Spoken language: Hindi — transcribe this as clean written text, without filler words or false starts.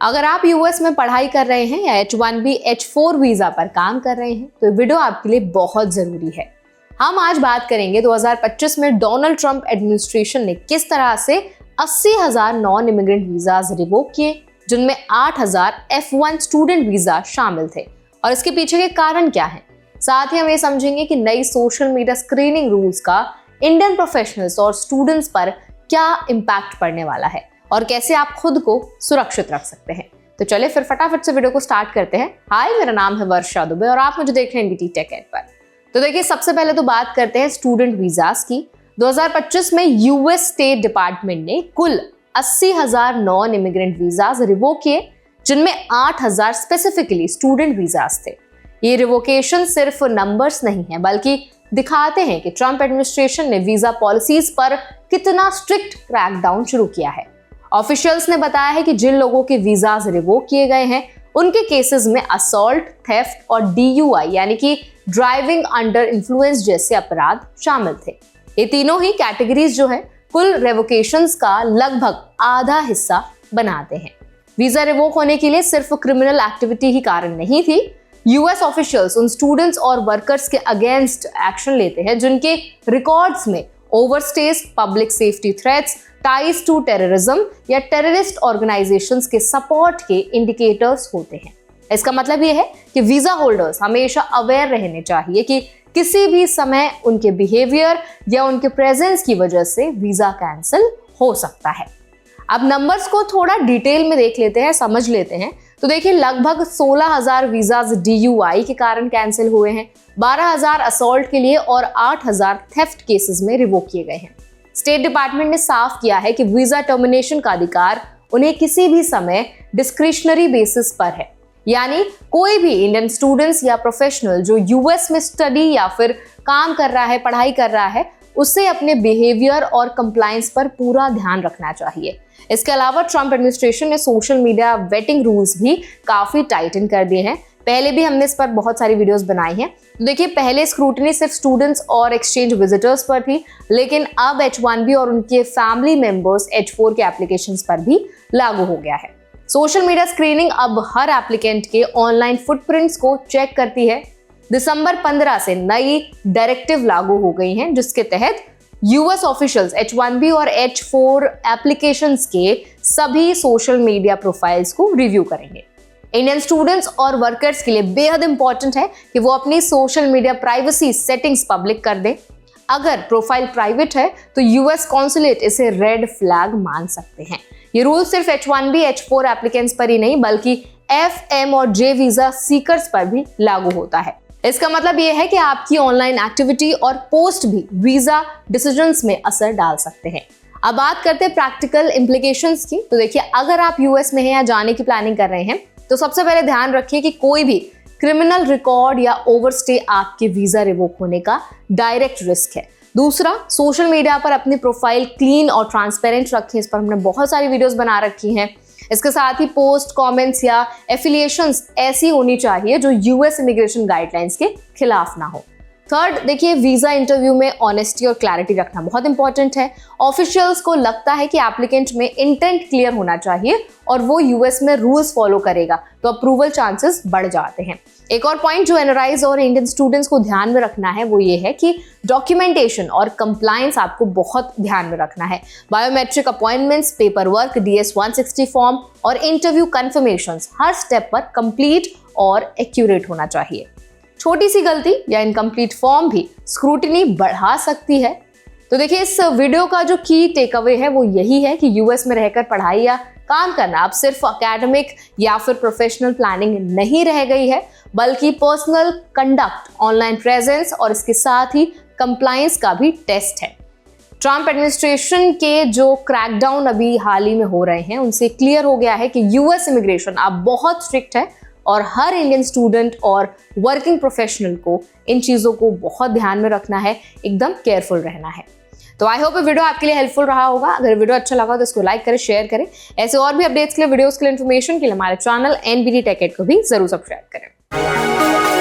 अगर आप यूएस में पढ़ाई कर रहे हैं या H1B H4 वीजा पर काम कर रहे हैं तो ये वीडियो आपके लिए बहुत जरूरी है। हम आज बात करेंगे 2025 में डोनाल्ड ट्रंप एडमिनिस्ट्रेशन ने किस तरह से 80,000 नॉन इमिग्रेंट वीजाज रिवोक किए, जिनमें 8,000 F1 स्टूडेंट वीजा शामिल थे और इसके पीछे के कारण क्या है। साथ ही हम ये समझेंगे कि नई सोशल मीडिया स्क्रीनिंग रूल्स का इंडियन प्रोफेशनल्स और स्टूडेंट्स पर क्या इम्पैक्ट पड़ने वाला है और कैसे आप खुद को सुरक्षित रख सकते हैं। तो चलिए फिर फटाफट से वीडियो को स्टार्ट करते हैं। हाय, मेरा नाम है वर्षा दुबे और आप मुझे देख रहे हैं एनबीटी टेक एड पर। तो देखिए, सबसे पहले तो बात करते हैं स्टूडेंट वीजास की। 2025 में यूएस स्टेट डिपार्टमेंट ने कुल 80,000 नॉन इमिग्रेंट वीजास रिवोक किए, जिनमें 8,000 स्पेसिफिकली स्टूडेंट वीजास थे। ये रिवोकेशन सिर्फ नंबर्स नहीं है, बल्कि दिखाते हैं कि ट्रंप एडमिनिस्ट्रेशन ने वीजा पॉलिसीज पर कितना स्ट्रिक्ट क्रैकडाउन शुरू किया है। ऑफिशियल्स ने बताया है कि जिन लोगों के वीजाज रिवोक किए गए हैं उनके केसेस में असॉल्ट, थेफ्ट और DUI यानी कि ड्राइविंग अंडर इन्फ्लुएंस जैसे अपराध शामिल थे। ये तीनों ही कैटेगरीज जो है कुल रेवोकेशंस का लगभग आधा हिस्सा बनाते हैं। वीजा रिवोक होने के लिए सिर्फ क्रिमिनल एक्टिविटी ही कारण नहीं थी। यूएस ऑफिशियल्स उन स्टूडेंट्स और वर्कर्स के अगेंस्ट एक्शन लेते हैं जिनके रिकॉर्ड्स में overstays, public safety threats, ties to terrorism या टेररिस्ट ऑर्गेनाइजेशंस के सपोर्ट के इंडिकेटर्स होते हैं। इसका मतलब यह है कि वीजा होल्डर्स हमेशा अवेयर रहने चाहिए कि किसी भी समय उनके बिहेवियर या उनके प्रेजेंस की वजह से वीजा कैंसिल हो सकता है। अब नंबर्स को थोड़ा डिटेल में देख लेते हैं, समझ लेते हैं। तो देखिए, लगभग 16,000 वीजाज DUI के कारण कैंसिल हुए हैं, 12,000 असॉल्ट के लिए और 8,000 थेफ्ट केसेस में रिवोक किए गए हैं। स्टेट डिपार्टमेंट ने साफ किया है कि वीजा टर्मिनेशन का अधिकार उन्हें किसी भी समय डिस्क्रिशनरी बेसिस पर है, यानी कोई भी इंडियन स्टूडेंट्स या प्रोफेशनल जो यूएस में स्टडी या फिर काम कर रहा है, पढ़ाई कर रहा है, उसे अपने बिहेवियर और कंप्लायंस पर पूरा ध्यान रखना चाहिए। इसके अलावा ट्रंप एडमिनिस्ट्रेशन ने सोशल मीडिया वेटिंग रूल्स भी काफी टाइटन कर दिए हैं। पहले भी हमने इस पर बहुत सारी वीडियोस बनाई हैं। तो देखिए, पहले स्क्रूटनी सिर्फ स्टूडेंट्स और एक्सचेंज विजिटर्स पर थी, लेकिन अब H1B और उनके फैमिली मेंबर्स H4 के एप्लीकेशंस पर भी लागू हो गया है। सोशल मीडिया स्क्रीनिंग अब हर एप्लीकेंट के ऑनलाइन फुटप्रिंट्स को चेक करती है। दिसंबर 15 से नई डायरेक्टिव लागू हो गई हैं, जिसके तहत यूएस ऑफिशियल्स H1B और H4 एप्लीकेशंस के सभी सोशल मीडिया प्रोफाइल्स को रिव्यू करेंगे। इंडियन स्टूडेंट्स और वर्कर्स के लिए बेहद इंपॉर्टेंट है कि वो अपनी social media privacy settings public कर दें। अगर प्रोफाइल प्राइवेट है तो यूएस कॉन्सुलेट इसे रेड फ्लैग मान सकते हैं। ये रूल सिर्फ H1B H4 एप्लीकेंट्स पर ही नहीं, बल्कि FM और J वीजा सीकर्स पर भी लागू होता है। इसका मतलब यह है कि आपकी ऑनलाइन एक्टिविटी और पोस्ट भी वीजा डिसीजंस में असर डाल सकते हैं। अब बात करते हैं प्रैक्टिकल इम्प्लीकेशंस की। तो देखिए, अगर आप यूएस में हैं या जाने की प्लानिंग कर रहे हैं तो सबसे पहले ध्यान रखिए कि कोई भी क्रिमिनल रिकॉर्ड या ओवरस्टे आपके वीजा रिवोक होने का डायरेक्ट रिस्क है। दूसरा, सोशल मीडिया पर अपनी प्रोफाइल क्लीन और ट्रांसपेरेंट रखें। इस पर हमने बहुत सारी वीडियोस बना रखी हैं। इसके साथ ही पोस्ट, कमेंट्स या एफिलिएशंस ऐसी होनी चाहिए जो यूएस इमिग्रेशन गाइडलाइंस के खिलाफ ना हो। थर्ड, देखिए, वीजा इंटरव्यू में ऑनेस्टी और क्लैरिटी रखना बहुत इंपॉर्टेंट है। ऑफिशियल्स को लगता है कि एप्लीकेंट में इंटेंट क्लियर होना चाहिए और वो यूएस में रूल्स फॉलो करेगा, तो अप्रूवल चांसेस बढ़ जाते हैं। एक और पॉइंट जो एनआरआईज और इंडियन स्टूडेंट्स को ध्यान में रखना है वो ये है कि डॉक्यूमेंटेशन और कंप्लायंस आपको बहुत ध्यान में रखना है। Biometric appointments, paper work, DS-160 form और इंटरव्यू कंफर्मेशंस हर स्टेप पर कंप्लीट और एक्यूरेट होना चाहिए। छोटी सी गलती या इनकम्प्लीट फॉर्म भी स्क्रूटिनी बढ़ा सकती है। तो देखिए, इस वीडियो का जो की टेक अवे है वो यही है कि यूएस में रहकर पढ़ाई या काम करना अब सिर्फ एकेडमिक या फिर प्रोफेशनल प्लानिंग नहीं रह गई है, बल्कि पर्सनल कंडक्ट, ऑनलाइन प्रेजेंस और इसके साथ ही कंप्लायंस का भी टेस्ट है। ट्रंप एडमिनिस्ट्रेशन के जो क्रैकडाउन अभी हाल ही में हो रहे हैं उनसे क्लियर हो गया है कि यूएस इमिग्रेशन अब बहुत स्ट्रिक्ट है और हर इंडियन स्टूडेंट और वर्किंग प्रोफेशनल को इन चीज़ों को बहुत ध्यान में रखना है, एकदम केयरफुल रहना है। तो आई होप ये वीडियो आपके लिए हेल्पफुल रहा होगा। अगर वीडियो अच्छा लगा तो इसको लाइक करें, शेयर करें। ऐसे और भी अपडेट्स के लिए, वीडियोस के लिए, इन्फॉर्मेशन के लिए हमारे चैनल एनबीटी टेक एड को भी जरूर सब्सक्राइब करें।